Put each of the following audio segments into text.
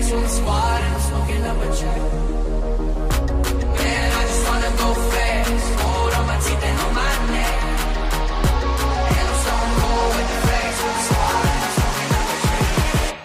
flex with the squad and I'm smoking up a check. Man, I just wanna go fast. Hold on my teeth and on my neck. And I'm stone cold with the flex with the squad and I'm smoking up a check.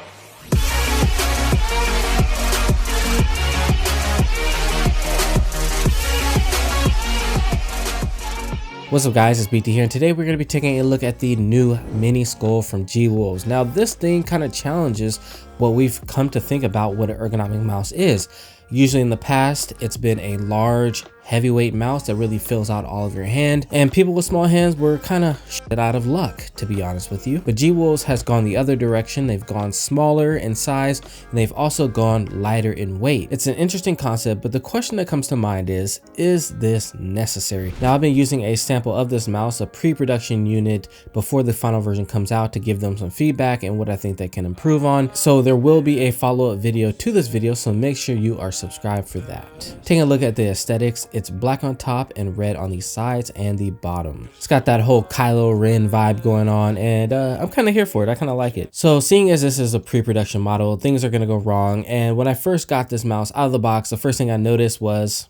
What's up guys, it's BT here, and today we're going to be taking a look at the new mini Skoll from G-Wolves. Now this thing kind of challenges what we've come to think about what an ergonomic mouse is. Usually in the past, it's been a large, heavyweight mouse that really fills out all of your hand, and people with small hands were kind of shit out of luck, to be honest with you. But G-Wolves has gone the other direction. They've gone smaller in size, and they've also gone lighter in weight. It's an interesting concept, but the question that comes to mind is this necessary? Now, I've been using a sample of this mouse, a pre-production unit, before the final version comes out to give them some feedback and what I think they can improve on. So there will be a follow-up video to this video, so make sure you are subscribed for that. Taking a look at the aesthetics, it's black on top and red on the sides and the bottom. It's got that whole Kylo Ren vibe going on, and I'm kind of here for it. I kind of like it. So seeing as this is a pre-production model, things are going to go wrong. And when I first got this mouse out of the box, the first thing I noticed was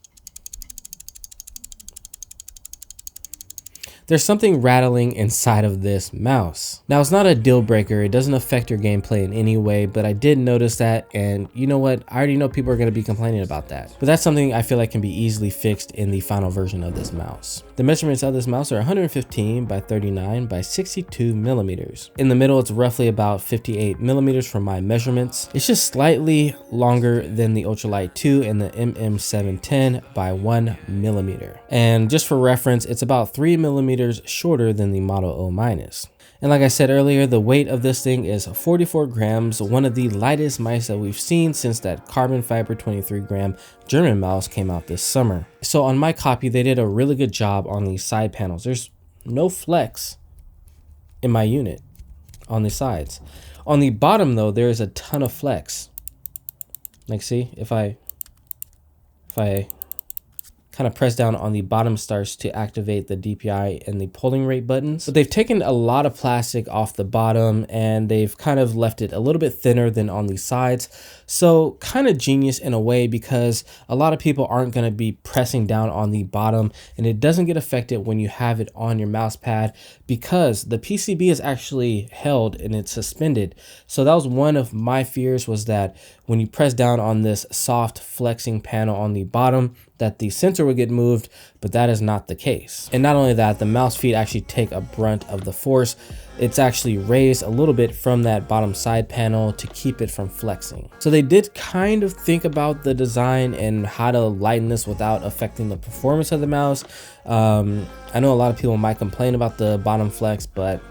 there's something rattling inside of this mouse. Now, it's not a deal breaker. It doesn't affect your gameplay in any way, but I did notice that, and you know what? I already know people are going to be complaining about that. But that's something I feel like can be easily fixed in the final version of this mouse. The measurements of this mouse are 115 by 39 by 62 millimeters. In the middle, it's roughly about 58 millimeters from my measurements. It's just slightly longer than the Ultralight 2 and the MM710 by 1 millimeter. And just for reference, it's about 3 millimeters shorter than the Model O-. And like I said earlier, the weight of this thing is 44 grams, one of the lightest mice that we've seen since that carbon fiber 23 gram German mouse came out this summer. So on my copy, they did a really good job on these side panels. There's no flex in my unit on the sides. On the bottom though, there is a ton of flex. Like, see, if I kind of press down on the bottom starts to activate the DPI and the pulling rate buttons. But they've taken a lot of plastic off the bottom and they've kind of left it a little bit thinner than on the sides. So kind of genius in a way, because a lot of people aren't going to be pressing down on the bottom, and it doesn't get affected when you have it on your mouse pad because the PCB is actually held and it's suspended. So that was one of my fears, was that when you press down on this soft flexing panel on the bottom, that the sensor would get moved, but that is not the case. And not only that, the mouse feet actually take a brunt of the force. It's actually raised a little bit from that bottom side panel to keep it from flexing. So they did kind of think about the design and how to lighten this without affecting the performance of the mouse. I know a lot of people might complain about the bottom flex, but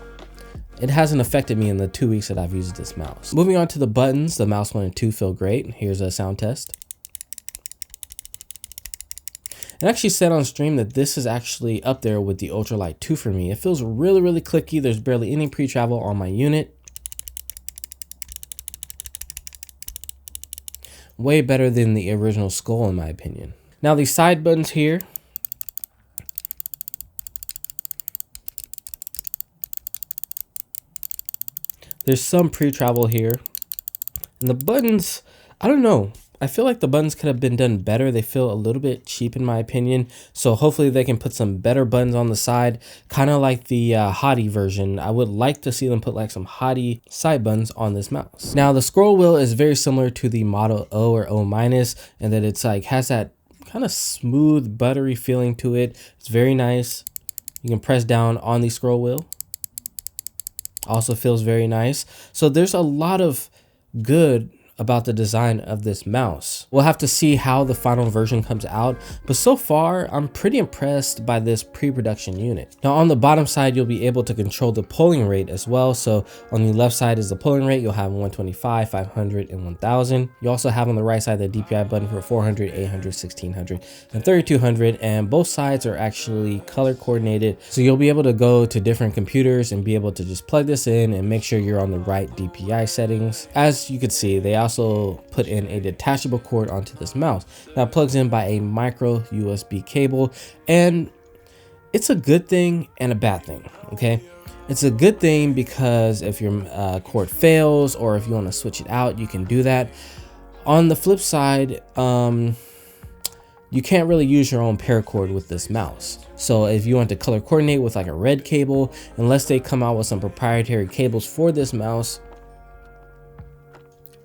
it hasn't affected me in the 2 weeks that I've used this mouse. Moving on to the buttons, the mouse 1 and 2 feel great. Here's a sound test. I actually said on stream that this is actually up there with the Ultralight 2 for me. It feels really, really clicky. There's barely any pre-travel on my unit. Way better than the original Skoll in my opinion. Now these side buttons here, there's some pre-travel here. And the buttons, I don't know. I feel like the buttons could have been done better. They feel a little bit cheap in my opinion. So hopefully they can put some better buttons on the side, kind of like the Hottie version. I would like to see them put like some Hottie side buttons on this mouse. Now the scroll wheel is very similar to the Model O or O-, and that it's like has that kind of smooth, buttery feeling to it. It's very nice. You can press down on the scroll wheel. Also feels very nice. So there's a lot of good about the design of this mouse. We'll have to see how the final version comes out, but so far I'm pretty impressed by this pre-production unit. Now on the bottom side, you'll be able to control the pulling rate as well. So on the left side is the pulling rate. You'll have 125, 500, and 1000. You also have on the right side the DPI button for 400, 800, 1600, and 3200, and both sides are actually color coordinated. So you'll be able to go to different computers and be able to just plug this in and make sure you're on the right DPI settings. As you can see, they also put in a detachable cord onto this mouse. Now it plugs in by a micro USB cable, and it's a good thing and a bad thing, okay? It's a good thing because if your cord fails or if you want to switch it out, you can do that. On the flip side, you can't really use your own paracord with this mouse. So if you want to color coordinate with like a red cable, unless they come out with some proprietary cables for this mouse,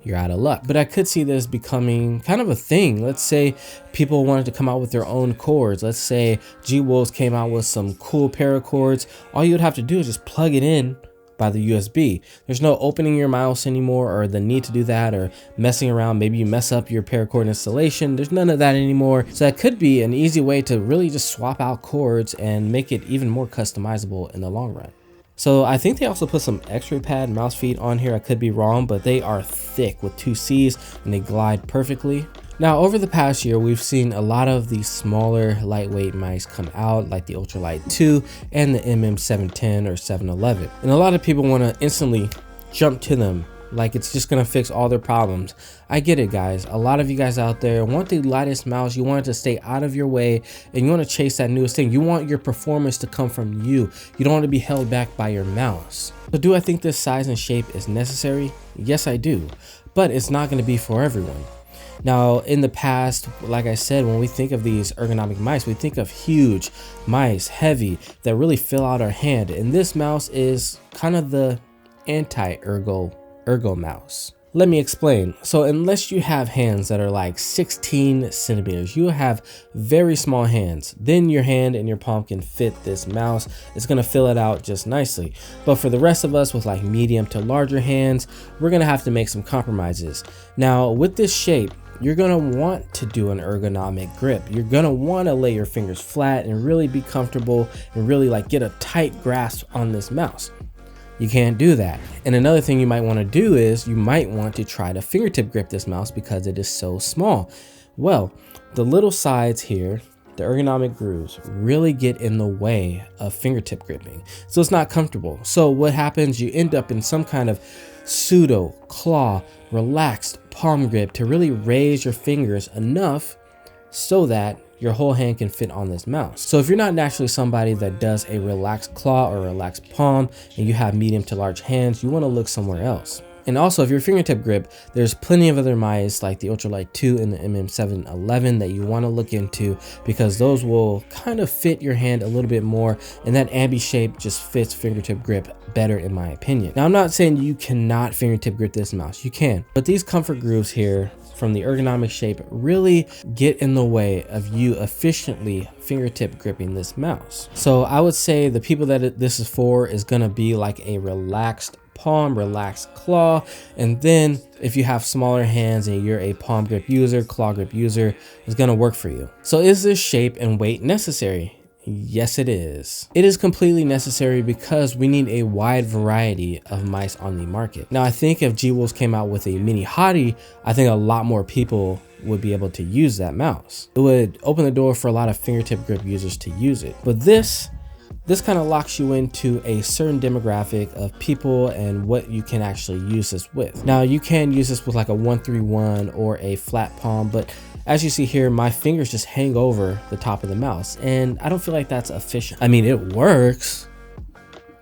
you're out of luck. But I could see this becoming kind of a thing. Let's say people wanted to come out with their own cords. Let's say G-Wolves came out with some cool paracords. All you would have to do is just plug it in by the USB. There's no opening your mouse anymore, or the need to do that, or messing around. Maybe you mess up your paracord installation. There's none of that anymore. So that could be an easy way to really just swap out cords and make it even more customizable in the long run. So I think they also put some x-raypad mouse feet on here. I could be wrong, but they are thick with 2 C's and they glide perfectly. Now, over the past year, we've seen a lot of these smaller lightweight mice come out, like the Ultralight 2 and the MM710 or 711. And a lot of people want to instantly jump to them like it's just gonna fix all their problems. I get it, guys. A lot of you guys out there want the lightest mouse. You want it to stay out of your way, and you want to chase that newest thing. You want your performance to come from you. You don't want to be held back by your mouse. So do I think this size and shape is necessary? Yes, I do, but it's not going to be for everyone. Now, in the past, like I said, when we think of these ergonomic mice, we think of huge mice, heavy, that really fill out our hand. And this mouse is kind of the anti-ergo mouse. Let me explain. So unless you have hands that are like 16 centimeters, you have very small hands, then your hand and your palm can fit this mouse. It's gonna fill it out just nicely. But for the rest of us with like medium to larger hands, we're gonna have to make some compromises. Now with this shape, you're gonna want to do an ergonomic grip. You're gonna wanna lay your fingers flat and really be comfortable and really like get a tight grasp on this mouse. You can't do that. And another thing you might want to do is you might want to try to fingertip grip this mouse because it is so small. Well, the little sides here, the ergonomic grooves, really get in the way of fingertip gripping. So it's not comfortable. So what happens, you end up in some kind of pseudo claw, relaxed palm grip to really raise your fingers enough so that your whole hand can fit on this mouse. So if you're not naturally somebody that does a relaxed claw or relaxed palm and you have medium to large hands, you want to look somewhere else. And also, if your fingertip grip, there's plenty of other mice like the Ultralight 2 and the MM711 that you want to look into, because those will kind of fit your hand a little bit more, and that ambi shape just fits fingertip grip better in my opinion. Now, I'm not saying you cannot fingertip grip this mouse, you can, but these comfort grooves here from the ergonomic shape really get in the way of you efficiently fingertip gripping this mouse. So I would say the people that this is for is gonna be like a relaxed palm, relaxed claw, and then if you have smaller hands and you're a palm grip user, claw grip user, it's gonna work for you. So is this shape and weight necessary? Yes, it is. It is completely necessary because we need a wide variety of mice on the market. Now, I think if G-Wolves came out with a mini hottie, I think a lot more people would be able to use that mouse. It would open the door for a lot of fingertip grip users to use it. But this kind of locks you into a certain demographic of people and what you can actually use this with. Now, you can use this with like a 131 or a flat palm, but as you see here, my fingers just hang over the top of the mouse, and I don't feel like that's efficient. I mean, it works,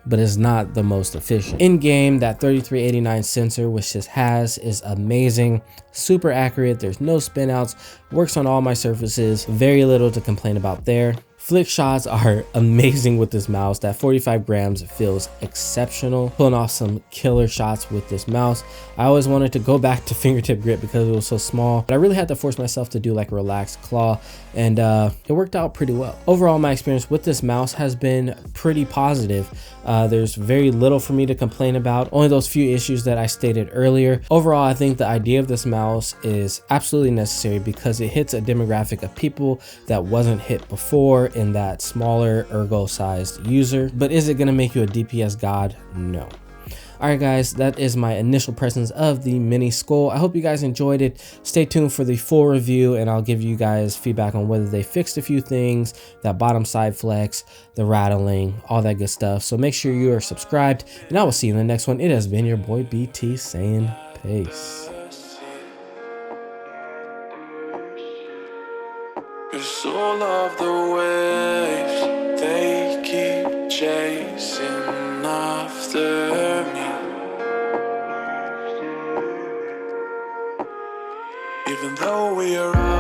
but it's not the most efficient. In game, that 3389 sensor, which this has, is amazing, super accurate. There's no spin outs, works on all my surfaces, very little to complain about there. Flick shots are amazing with this mouse. That 45 grams feels exceptional. Pulling off some killer shots with this mouse. I always wanted to go back to fingertip grip because it was so small, but I really had to force myself to do like a relaxed claw, and it worked out pretty well. Overall, my experience with this mouse has been pretty positive. There's very little for me to complain about, only those few issues that I stated earlier. Overall, I think the idea of this mouse is absolutely necessary because it hits a demographic of people that wasn't hit before in that smaller ergo sized user. But is it going to make you a DPS god? No. Alright guys, that is my initial impressions of the mini Skoll. I hope you guys enjoyed it. Stay tuned for the full review and I'll give you guys feedback on whether they fixed a few things, that bottom side flex, the rattling, all that good stuff. So make sure you are subscribed and I will see you in the next one. It has been your boy BT saying peace. Cause all of the waves, they keep chasing after me. Even though we are